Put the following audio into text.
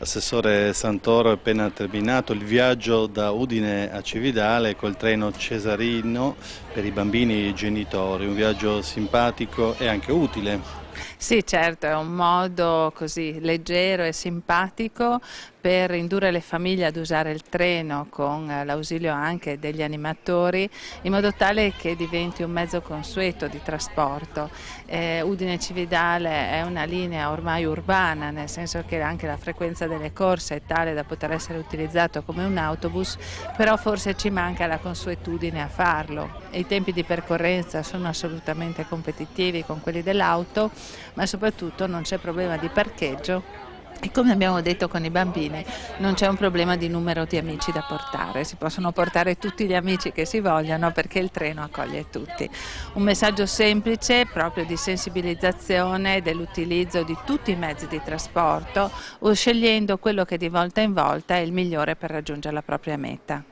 Assessore Santoro, è appena terminato il viaggio da Udine a Cividale col treno Cesarino per i bambini e i genitori, un viaggio simpatico e anche utile. Sì, certo, è un modo così leggero e simpatico per indurre le famiglie ad usare il treno con l'ausilio anche degli animatori, in modo tale che diventi un mezzo consueto di trasporto. Udine-Cividale è una linea ormai urbana, nel senso che anche la frequenza delle corse è tale da poter essere utilizzato come un autobus, però forse ci manca la consuetudine a farlo. I tempi di percorrenza sono assolutamente competitivi con quelli dell'auto, ma soprattutto non c'è problema di parcheggio e, come abbiamo detto con i bambini, non c'è un problema di numero di amici da portare, si possono portare tutti gli amici che si vogliano perché il treno accoglie tutti. Un messaggio semplice proprio di sensibilizzazione dell'utilizzo di tutti i mezzi di trasporto o scegliendo quello che di volta in volta è il migliore per raggiungere la propria meta.